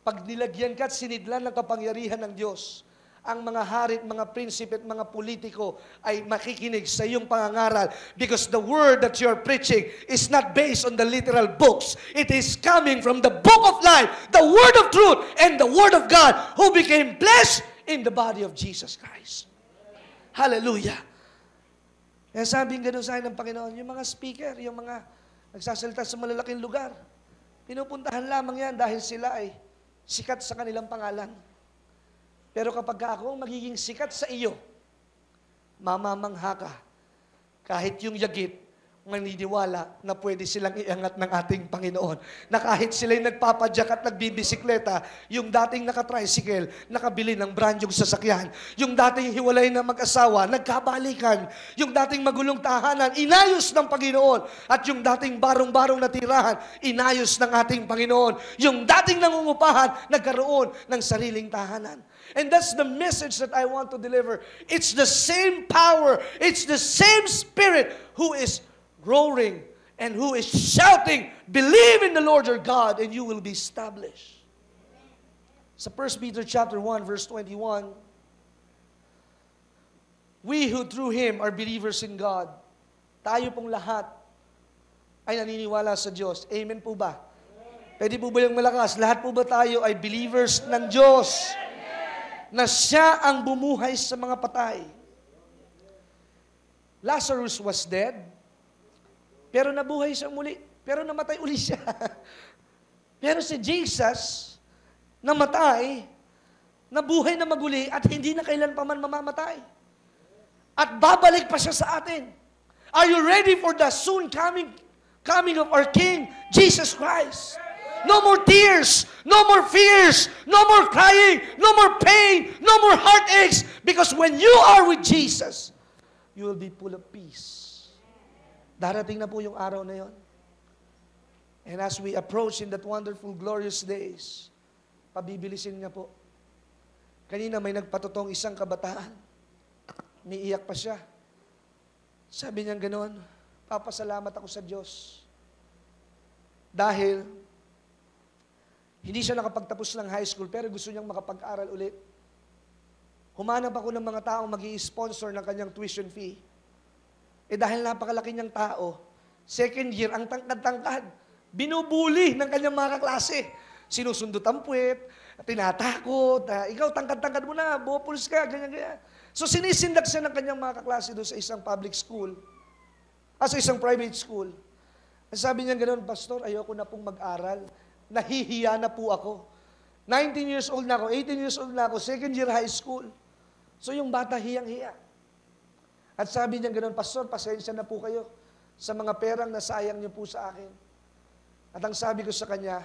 pag nilagyan ka at sinidlan ng kapangyarihan ng Diyos, ang mga harit, mga prinsipe at mga politiko ay makikinig sa iyong pangangaral because the word that you're preaching is not based on the literal books. It is coming from the book of life, the word of truth, and the word of God who became flesh in the body of Jesus Christ. Hallelujah! Kaya sabing gano'n sa akin ng Panginoon, yung mga speaker, yung mga nagsasalita sa malalaking lugar, pinupuntahan lamang yan dahil sila ay sikat sa kanilang pangalan. Pero kapag ako magiging sikat sa iyo, mamamangha ka. Kahit yung yagit, maniniwala na pwede silang iangat ng ating Panginoon. Na kahit sila'y nagpapadyak at nagbibisikleta, yung dating nakatricycle, nakabili ng brand yung sasakyan. Yung dating hiwalay na mag-asawa, nagkabalikan. Yung dating magulong tahanan, inayos ng Panginoon. At yung dating barong-barong na tirahan, inayos ng ating Panginoon. Yung dating nangungupahan, nagkaroon ng sariling tahanan. And that's the message that I want to deliver. It's the same power, it's the same Spirit who is roaring and who is shouting, believe in the Lord your God and you will be established. Sa 1 Peter chapter 1 verse 21, we who through Him are believers in God, tayo pong lahat ay naniniwala sa Diyos. Amen po ba? Pwede po ba yung malakas? Lahat po ba tayo ay believers ng Diyos? Na siya ang bumuhay sa mga patay. Lazarus was dead, pero nabuhay siya muli. Pero namatay uli siya. Pero si Jesus, namatay, nabuhay na maguli, at hindi na kailan pa man mamamatay. At babalik pa siya sa atin. Are you ready for the soon coming of our King, Jesus Christ? No more tears, no more fears, no more crying, no more pain, no more heartaches. Because when you are with Jesus, you will be full of peace. Darating na po yung araw na yon. And as we approach in that wonderful, glorious days, pabibilisin niya po. Kanina may nagpatotong isang kabataan. Umiiyak pa siya. Sabi niya gano'n, papasalamat ako sa Diyos. Dahil, hindi siya nakapagtapos ng high school, pero gusto niyang makapag-aral ulit. Humanap ako ng mga taong mag-i-sponsor ng kanyang tuition fee. Dahil napakalaki niyang tao, second year, ang tangkad-tangkad, binubuli ng kanyang mga kaklase. Sinusundot ang puwet, tinatakot, ikaw tangkad-tangkad mo na, buwapulis ka, ganyan-ganyan. So sinisindak siya ng kanyang mga kaklase doon sa isang public school, sa isang private school. Sabi niya ganoon, Pastor, ayoko na pong mag-aral. Nahihiya na po ako. 19 years old na ako, 18 years old na ako, second year high school. So yung bata hiyang-hiya. At sabi niya ganoon, Pastor, pasensya na po kayo sa mga perang nasayang niyo po sa akin. At ang sabi ko sa kanya,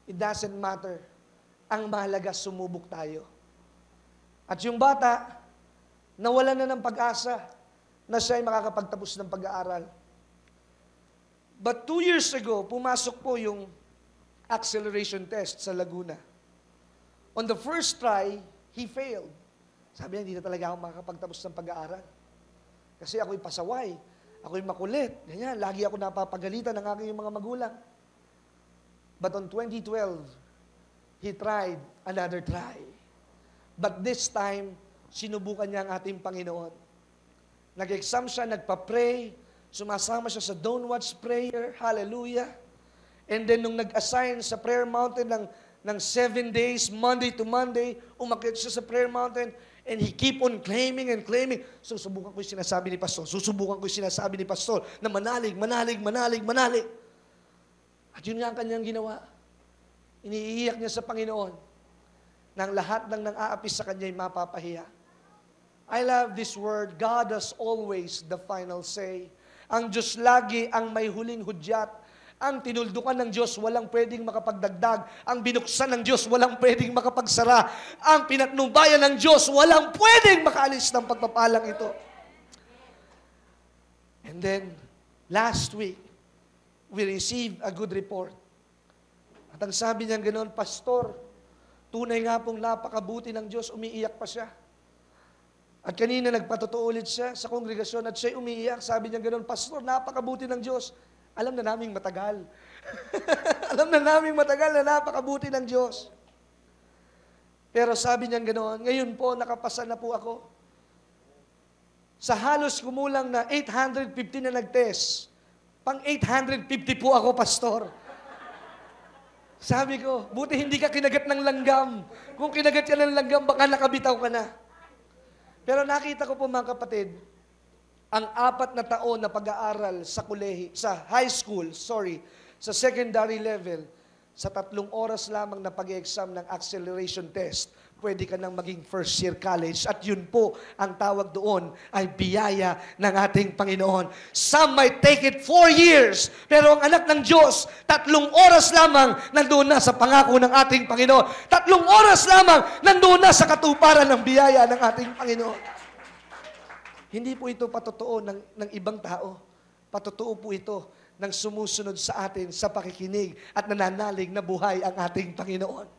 it doesn't matter. Ang mahalaga, sumubok tayo. At yung bata, nawalan na ng pag-asa na siya ay makakapagtapos ng pag-aaral. But 2 years ago, pumasok po yung acceleration test sa Laguna. On the first try, he failed. Sabi niya, hindi na talaga ako makakapagtapos ng pag-aaral. Kasi ako'y pasaway, ako'y makulit, ganyan, lagi ako napapagalitan ng aking mga magulang. But on 2012, he tried another try. But this time, sinubukan niya ang ating Panginoon. Nag-exam siya, nagpa-pray, sumasama siya sa Don't Watch Prayer, hallelujah. And then nung nag-assign sa prayer mountain ng 7 days, Monday to Monday, umakyat siya sa prayer mountain, and he keep on claiming and claiming. Susubukan ko yung sinasabi ni Pastor, na manalig. At yun nga ang kanyang ginawa. Iniiyak niya sa Panginoon nang lahat ng nang-aapis sa kanya ay mapapahiya. I love this word, God has always the final say. Ang Diyos lagi ang may huling hudyat. Ang tinuldukan ng Diyos, walang pwedeng makapagdagdag. Ang binuksan ng Diyos, walang pwedeng makapagsara. Ang pinatnubayan ng Diyos, walang pwedeng makaalis ng pagpapalang ito. And then, last week, we received a good report. At ang sabi niya ganoon, Pastor, tunay nga pong napakabuti ng Diyos, umiiyak pa siya. At kanina nagpatotoo ulit siya sa kongregasyon at siya umiiyak. Sabi niya ganoon, Pastor, napakabuti ng Diyos. Alam na naming matagal. Alam na naming matagal na napakabuti ng Diyos. Pero sabi niya ganoon, ngayon po nakapasa na po ako. Sa halos kumulang na 850 na nag-test, pang 850 po ako, Pastor. Sabi ko, buti hindi ka kinagat ng langgam. Kung kinagat ka ng langgam, baka nakabitaw ka na. Pero nakita ko po mga kapatid, ang 4 na taon na pag-aaral sa sa secondary level, sa 3 oras lamang na pag-exam ng acceleration test, pwede ka nang maging first year college. At yun po, ang tawag doon ay biyaya ng ating Panginoon. Some might take it 4 years, pero ang anak ng Diyos, 3 oras lamang nandoon na sa pangako ng ating Panginoon. 3 oras lamang nandoon na sa katuparan ng biyaya ng ating Panginoon. Hindi po ito patotoo ng ibang tao. Patotoo po ito ng sumusunod sa atin sa pakikinig at nananalig na buhay ang ating Panginoon.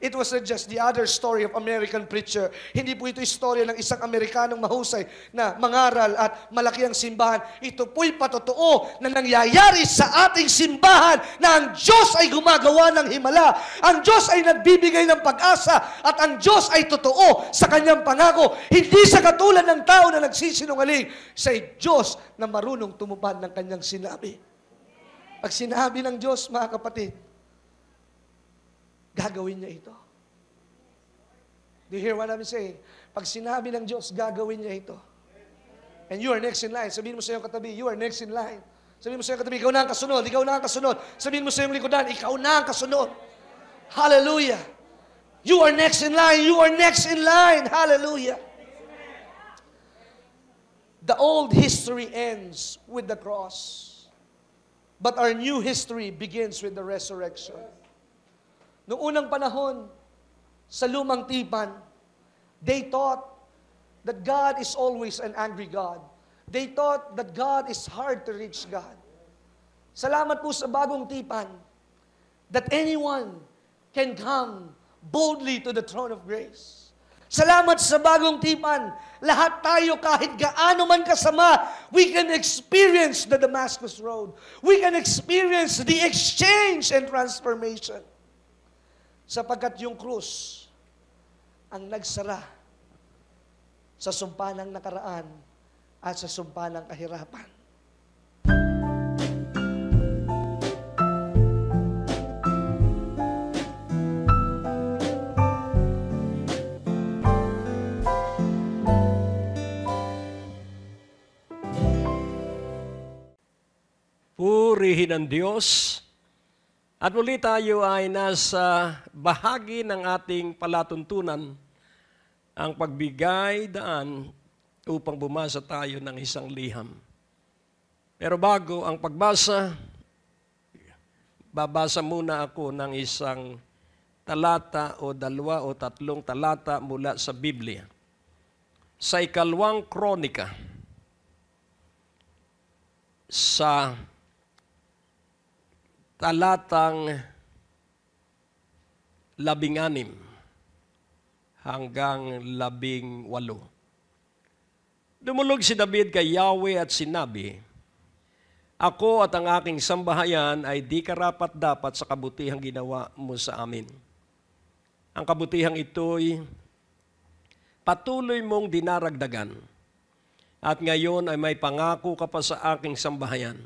It was not just the other story of American preacher. Hindi po ito istorya ng isang Amerikanong mahusay na mangaral at malaki ang simbahan. Ito po'y patotoo na nangyayari sa ating simbahan na ang Diyos ay gumagawa ng himala. Ang Diyos ay nagbibigay ng pag-asa at ang Diyos ay totoo sa kanyang pangako. Hindi sa katulad ng tao na nagsisinungaling, sa Diyos na marunong tumupad ng kanyang sinabi. Pag sinabi ng Diyos, mga kapatid, gagawin niya ito. Do you hear what I'm saying? Pag sinabi ng Diyos, gagawin niya ito. And you are next in line. Sabihin mo sa iyong katabi, you are next in line. Sabihin mo sa iyong katabi, ikaw na ang kasunod, ikaw na ang kasunod. Sabihin mo sa iyong likodan, ikaw na ang kasunod. Hallelujah. You are next in line, you are next in line. Hallelujah. The old history ends with the cross. But our new history begins with the resurrection. Noong unang panahon, sa lumang tipan, they thought that God is always an angry God. They thought that God is hard to reach God. Salamat po sa bagong tipan, that anyone can come boldly to the throne of grace. Salamat sa bagong tipan, lahat tayo kahit gaano man kasama, we can experience the Damascus Road. We can experience the exchange and transformation. Sapagkat yung krus ang nagsara sa sumpa ng nakaraan at sa sumpa ng kahirapan. Purihin ang Diyos. At muli tayo ay nasa bahagi ng ating palatuntunan, ang pagbigay daan upang bumasa tayo ng isang liham. Pero bago ang pagbasa, babasa muna ako ng isang talata o 2 o 3 talata mula sa Biblia. Sa Ikalawang Kronika, sa talatang 16 hanggang 18. Dumulog si David kay Yahweh at sinabi, "Ako at ang aking sambahayan ay di karapat-dapat sa kabutihang ginawa mo sa amin. Ang kabutihang ito'y patuloy mong dinaragdagan, at ngayon ay may pangako ka pa sa aking sambahayan.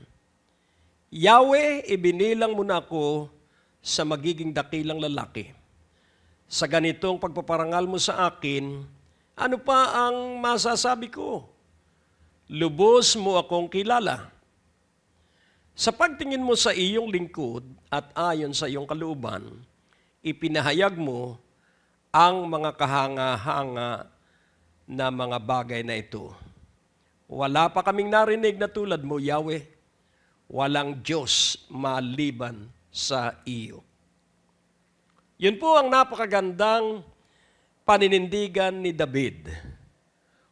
Yahweh, ibinilang mo na ako sa magiging dakilang lalaki. Sa ganitong pagpaparangal mo sa akin, ano pa ang masasabi ko? Lubos mo akong kilala. Sa pagtingin mo sa iyong lingkod at ayon sa iyong kalooban, ipinahayag mo ang mga kahanga-hanga na mga bagay na ito. Wala pa kaming narinig na tulad mo, Yahweh. Walang Diyos maliban sa iyo." Yun po ang napakagandang paninindigan ni David.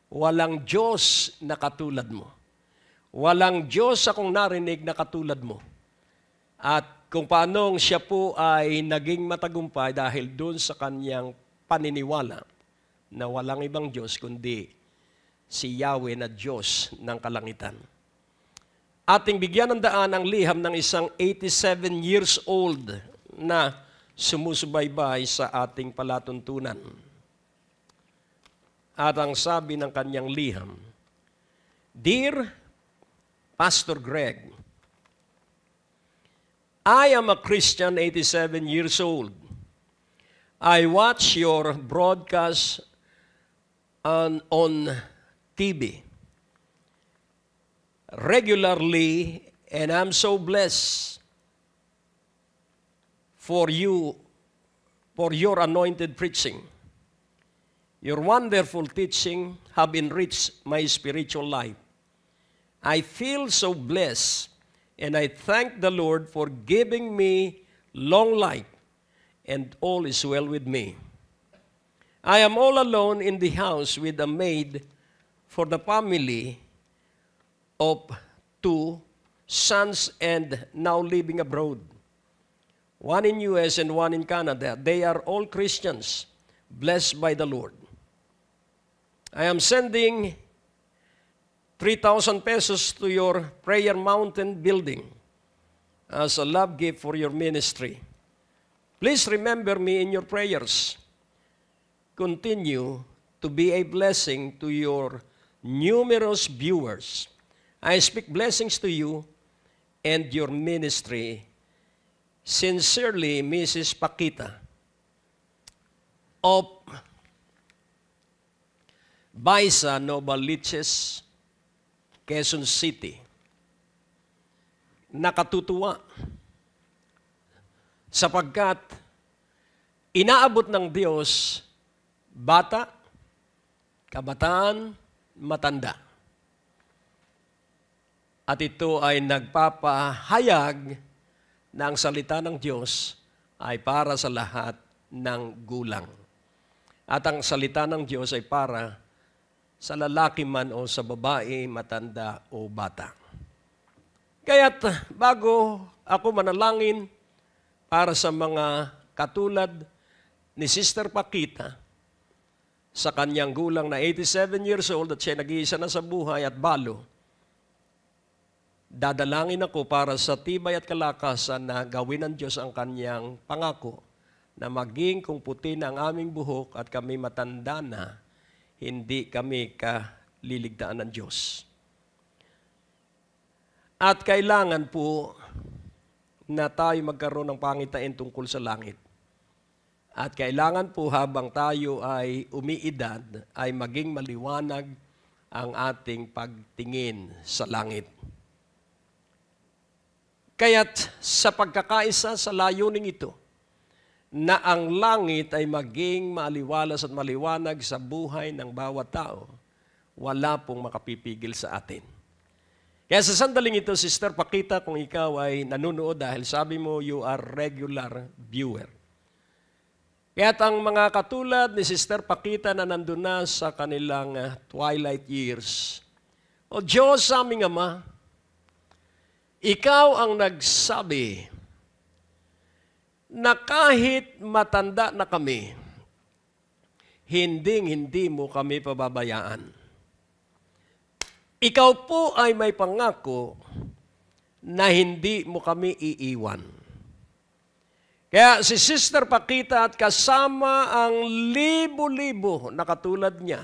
Walang Diyos na katulad mo. Walang Diyos akong narinig na katulad mo. At kung paanong siya po ay naging matagumpay dahil doon sa kanyang paniniwala na walang ibang Diyos kundi si Yahweh na Diyos ng kalangitan. Ating bigyan ng daan ang liham ng isang 87 years old na sumusubaybay sa ating palatuntunan. At ang sabi ng kanyang liham, "Dear Pastor Greg, I am a Christian, 87 years old. I watch your broadcast on TV regularly, and I'm so blessed for you, for your anointed preaching. Your wonderful teaching have enriched my spiritual life. I feel so blessed, and I thank the Lord for giving me long life, and all is well with me. I am all alone in the house with a maid for the family of 2 sons and now living abroad. one in US and one in Canada. They are all Christians, blessed by the Lord. I am sending 3,000 pesos to your Prayer Mountain building as a love gift for your ministry. Please remember me in your prayers. Continue to be a blessing to your numerous viewers. I speak blessings to you and your ministry. Sincerely, Mrs. Paquita of Baisa, Novaliches, Quezon City. Nakatutuwa sapagkat inaabot ng Diyos bata, kabataan, matanda. At ito ay nagpapahayag na ang salita ng Diyos ay para sa lahat ng gulang. At ang salita ng Diyos ay para sa lalaki man o sa babae, matanda o bata. Kaya't bago ako manalangin para sa mga katulad ni Sister Paquita, sa kanyang gulang na 87 years old at siya nag-iisa na sa buhay at balo, dadalangin ako para sa tibay at kalakasan na gawin ng Diyos ang kanyang pangako na maging kung puti na ang aming buhok at kami matanda na, hindi kami kaliligtaan ng Diyos. At kailangan po na tayo magkaroon ng pangitain tungkol sa langit. At kailangan po habang tayo ay umiidad, ay maging maliwanag ang ating pagtingin sa langit. Kaya't sa pagkakaisa sa layuning ito, na ang langit ay maging maaliwalas at maliwanag sa buhay ng bawat tao, wala pong makapipigil sa atin. Kaya sa sandaling ito, Sister Paquita, kung ikaw ay nanunood dahil sabi mo you are regular viewer. Kaya't ang mga katulad ni Sister Paquita na nandun na sa kanilang twilight years, O Diyos aming Ama, Ikaw ang nagsabi na kahit matanda na kami, hindi mo kami pababayaan. Ikaw po ay may pangako na hindi mo kami iiwan. Kaya si Sister Paquita at kasama ang libo-libo na katulad niya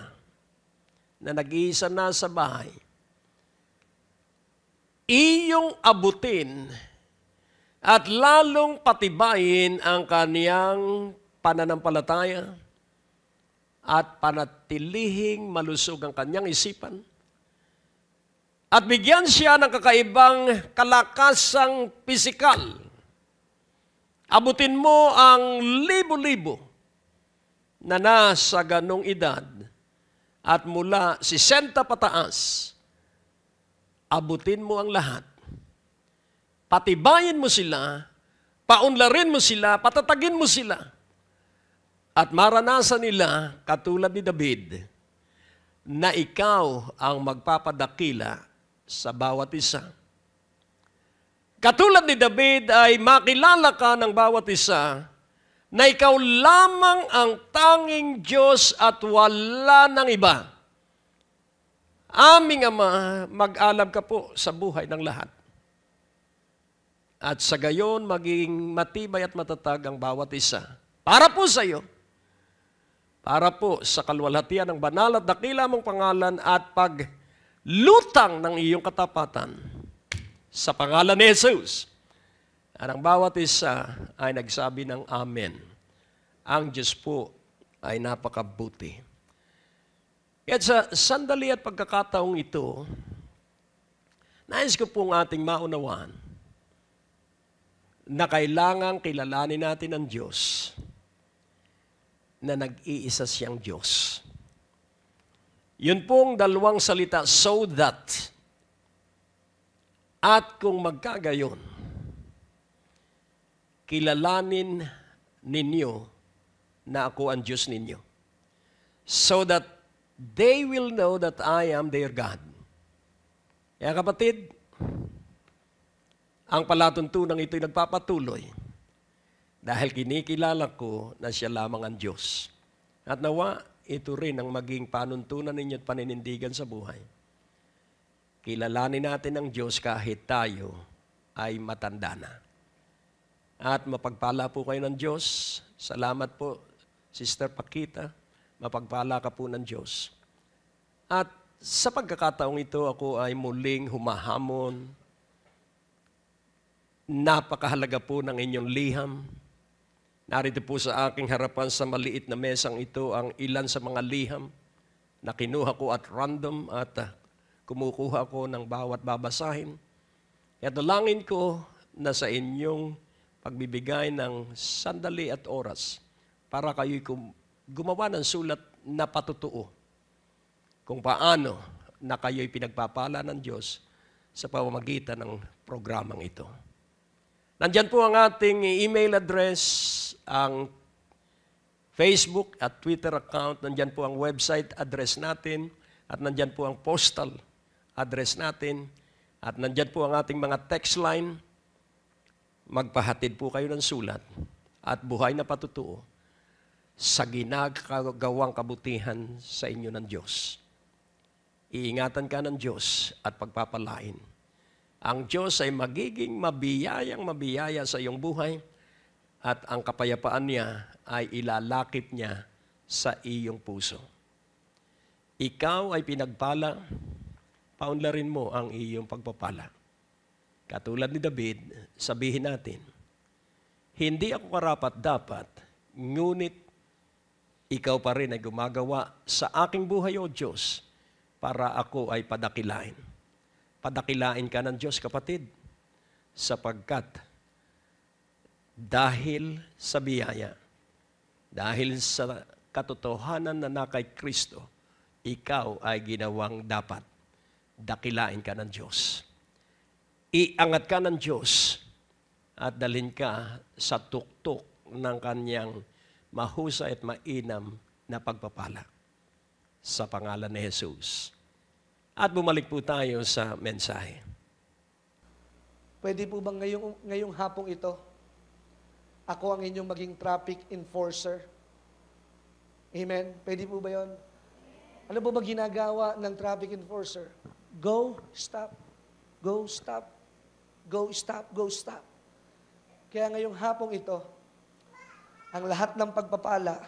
na nag-iisa na sa bahay, iyong abutin at lalong patibayin ang kaniyang pananampalataya at panatilihing malusog ang kanyang isipan at bigyan siya ng kakaibang kalakasang pisikal. Abutin mo ang libo-libo na nasa ganong edad at mula 60 pataas, abutin mo ang lahat. Patibayin mo sila, paunlarin mo sila, patatagin mo sila. At maranasan nila, katulad ni David, na ikaw ang magpapadakila sa bawat isa. Katulad ni David ay makilala ka ng bawat isa na ikaw lamang ang tanging Diyos at wala ng iba. Aming Ama, mag-alab ka po sa buhay ng lahat. At sa gayon, maging matibay at matatag ang bawat isa. Para po sa iyo, para po sa kalwalhatian ng banal at dakila mong pangalan at paglutang ng iyong katapatan. Sa pangalan ni Jesus. At ang bawat isa ay nagsabi ng Amen. Ang Diyos po ay napakabuti. At sa sandali at pagkakataong ito, nais ko pong ating maunawaan na kailangang kilalanin natin ang Diyos na nag-iisa siyang Diyos. Yun pong dalawang salita, so that. At kung magkagayon, kilalanin ninyo na ako ang Diyos ninyo. So that they will know that I am their God. Kaya kapatid, ang palatuntunang ito'y nagpapatuloy Dahil kinikilala ko na siya lamang ang Diyos. At nawa, ito rin ang maging panuntunan ninyo at paninindigan sa buhay. Kilalanin natin ang Diyos kahit tayo ay matanda na. At mapagpala po kayo ng Diyos. Salamat po, Sister Paquita. Mapagpala ka po ng Diyos. At sa pagkakataong ito, ako ay muling humahamon. Napakahalaga po ng inyong liham. Narito po sa aking harapan sa maliit na mesang ito ang ilan sa mga liham na kinuha ko at random at kumukuha ko ng bawat babasahin. Kaya dalangin ko na sa inyong pagbibigay ng sandali at oras para kayo'y gumawa ng sulat na patutuo kung paano na kayo'y pinagpapala ng Diyos sa pamamagitan ng programang ito. Nandyan po ang ating email address, ang Facebook at Twitter account. Nandyan po ang website address natin at nandyan po ang postal address natin at nandyan po ang ating mga text line. Magpahatid po kayo ng sulat at buhay na patutuo sa ginagawang kabutihan sa inyo ng Diyos. Iingatan ka ng Diyos at pagpapalain. Ang Diyos ay magiging mabiyaya sa iyong buhay at ang kapayapaan niya ay ilalakip niya sa iyong puso. Ikaw ay pinagpala, paunlarin mo ang iyong pagpapala. Katulad ni David, sabihin natin, hindi ako karapat-dapat, ngunit ikaw pa rin ay gumagawa sa aking buhay, O Diyos, para ako ay padakilain. Padakilain ka ng Diyos, kapatid, sapagkat dahil sa biyaya, dahil sa katotohanan na kay Kristo, ikaw ay ginawang dapat. Dakilain ka ng Diyos. Iangat ka ng Diyos at dalhin ka sa tuktok ng kanyang mahusay at mainam na pagpapala. Sa pangalan ni Jesus. At bumalik po tayo sa mensahe. Pwede po bang ngayong hapong ito, ako ang inyong maging traffic enforcer? Amen? Pwede po ba yun? Ano po ba ginagawa ng traffic enforcer? Go, stop. Go, stop. Go, stop. Go, stop. Kaya ngayong hapong ito, ang lahat ng pagpapala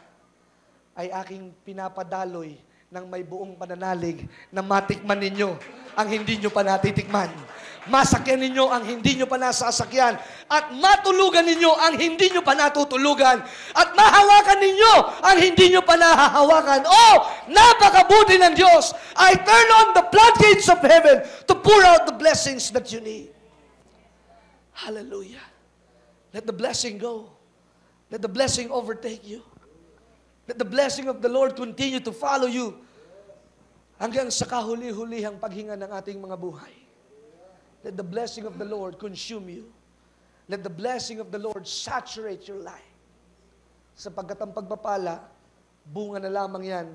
ay aking pinapadaloy ng may buong pananalig na matikman ninyo ang hindi nyo pa natitikman. Masakyan ninyo ang hindi nyo pa nasasakyan. At matulugan ninyo ang hindi nyo pa natutulugan. At mahawakan ninyo ang hindi nyo pa nahahawakan. Oh, napakabuti ng Diyos! I turn on the floodgates of heaven to pour out the blessings that you need. Hallelujah. Let the blessing go. Let the blessing overtake you. Let the blessing of the Lord continue to follow you hanggang sa kahuli-hulihang paghinga ng ating mga buhay. Let the blessing of the Lord consume you. Let the blessing of the Lord saturate your life. Sapagkat ang pagpapala, bunga na lamang yan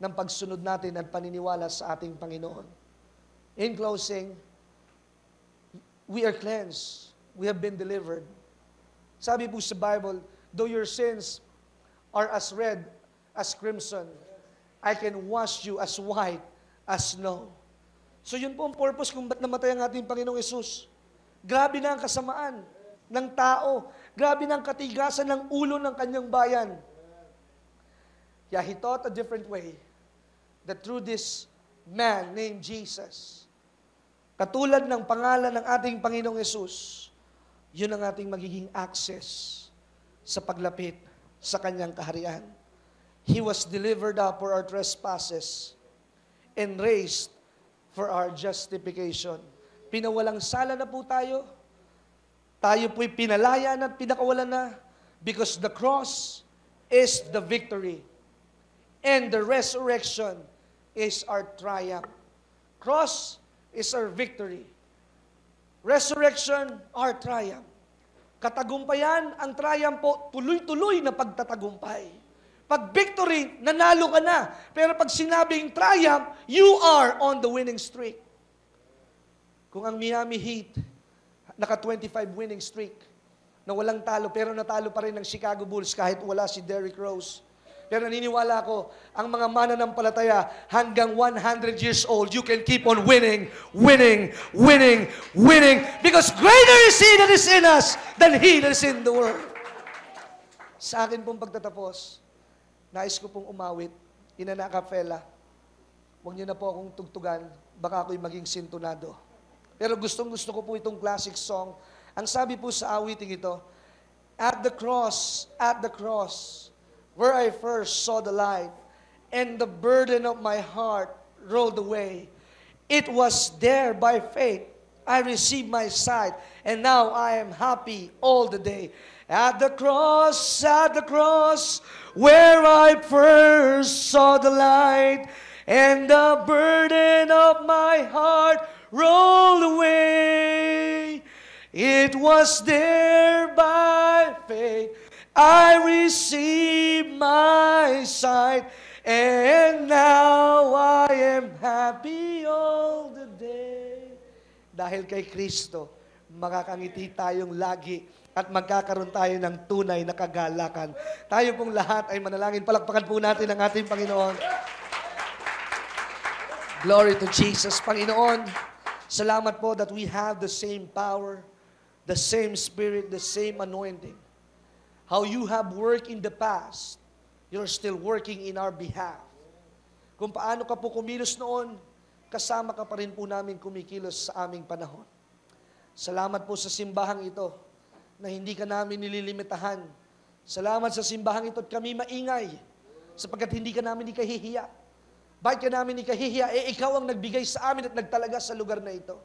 ng pagsunod natin at paniniwala sa ating Panginoon. In closing, we are cleansed. We have been delivered. Sabi po sa Bible, though your sins are as red as crimson, I can wash you as white as snow. So yun po ang purpose kung ba't namatay ang ating Panginoong Yesus. Grabe na ang kasamaan ng tao. Grabe na ang katigasan ng ulo ng kanyang bayan. Yeah, He taught a different way. That through this man named Jesus, katulad ng pangalan ng ating Panginoong Yesus, yun ang ating magiging access sa paglapit sa kanyang kaharian. He was delivered up for our trespasses and raised for our justification. Pinawalang sala na po tayo. Tayo po'y pinalaya na at pinakawalan na because the cross is the victory and the resurrection is our triumph. Cross is our victory. Resurrection, our triumph. Katagumpayan, ang triumph po, tuloy-tuloy na pagtatagumpay. Pag victory, nanalo ka na. Pero pag sinabing triumph, you are on the winning streak. Kung ang Miami Heat, naka-25 winning streak, na walang talo, pero natalo pa rin ng Chicago Bulls kahit wala si Derrick Rose. Pero naniniwala ako, ang mga mananampalataya, hanggang 100 years old, you can keep on winning, winning, winning, winning, because greater is He that is in us than he that is in the world. Sa akin pong pagtatapos, nais ko pong umawit, Inana Capella. Huwag niyo na po akong tugtugan, baka ako'y maging sintonado. Pero gustong-gusto ko po itong classic song. Ang sabi po sa awiting ito, at the cross, where I first saw the light, and the burden of my heart rolled away. It was there by faith I received my sight, and now I am happy all the day. At the cross, where I first saw the light, and the burden of my heart rolled away. It was there by faith I received my sight, and now I am happy all the day. Dahil kay Kristo, makakangiti tayong lagi at magkakaroon tayo ng tunay na kagalakan. Tayo pong lahat ay manalangin. Palakpakan po natin ang ating Panginoon. Glory to Jesus. Panginoon, salamat po that we have the same power, the same Spirit, the same anointing. How you have worked in the past, you're still working in our behalf. Kung paano ka po kumilos noon, kasama ka pa rin po namin kumikilos sa aming panahon. Salamat po sa simbahang ito na hindi ka namin nililimitahan. Salamat sa simbahang ito at kami maingay sapagkat hindi ka namin ikahihiya. Bakit ka namin ikahihiya? Ikaw ang nagbigay sa amin at nagtalaga sa lugar na ito.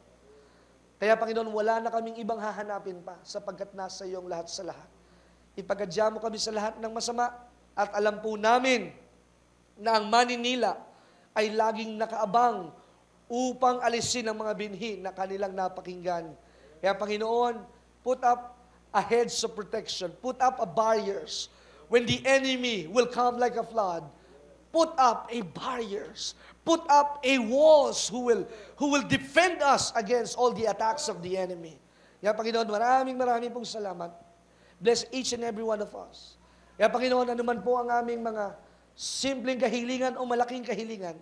Kaya Panginoon, wala na kaming ibang hahanapin pa sapagkat nasa iyo ang lahat sa lahat. Ipagadya mo kami sa lahat ng masama at alam po namin na ang maninila ay laging nakaabang upang alisin ang mga binhi na kanilang napakinggan. Kaya Panginoon, put up a hedge of protection, put up a barriers. When the enemy will come like a flood, put up a barriers, put up a walls who will defend us against all the attacks of the enemy. Kaya Panginoon, maraming pong salamat. Bless each and every one of us. Kaya Panginoon, anuman po ang aming mga simpleng kahilingan o malaking kahilingan,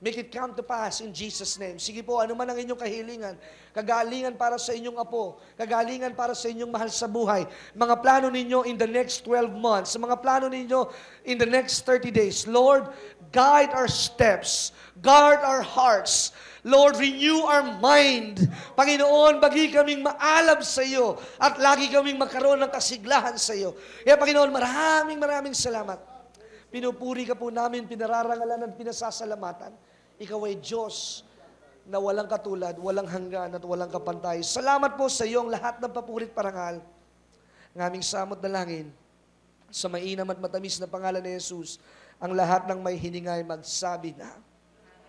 make it come to pass in Jesus' name. Sige po, anuman ang inyong kahilingan, kagalingan para sa inyong apo, kagalingan para sa inyong mahal sa buhay, mga plano ninyo in the next 12 months, mga plano ninyo in the next 30 days. Lord, guide our steps, guard our hearts. Lord, renew our mind. Panginoon, bagi kaming maalab sa iyo at lagi kaming magkaroon ng kasiglahan sa iyo. Kaya Panginoon, maraming salamat. Pinupuri ka po namin, pinararangalan at pinasasalamatan. Ikaw ay Diyos na walang katulad, walang hanggan at walang kapantay. Salamat po sa iyong lahat ng papurit parangal. Ng aming samot na langin, sa mainam at matamis na pangalan ni Jesus, ang lahat ng may hiningay magsabi na,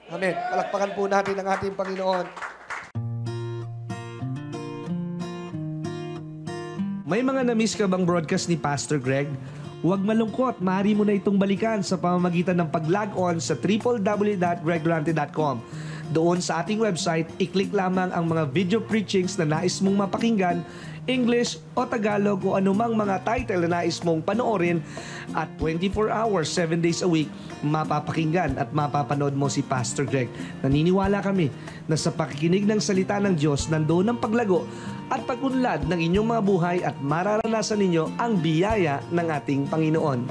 Amen. Palakpakan po natin ang ating Panginoon. May mga na-miss ka bang broadcast ni Pastor Greg? Huwag malungkot, maaari mo na itong balikan sa pamamagitan ng pag-log on sa www.greggorante.com. Doon sa ating website, i-click lamang ang mga video preachings na nais mong mapakinggan, English o Tagalog o anumang mga title na nais mong panoorin at 24 hours, 7 days a week, mapapakinggan at mapapanood mo si Pastor Greg. Naniniwala kami na sa pakikinig ng salita ng Diyos, nandoon ang paglago at pag-unlad ng inyong mga buhay at mararanasan ninyo ang biyaya ng ating Panginoon.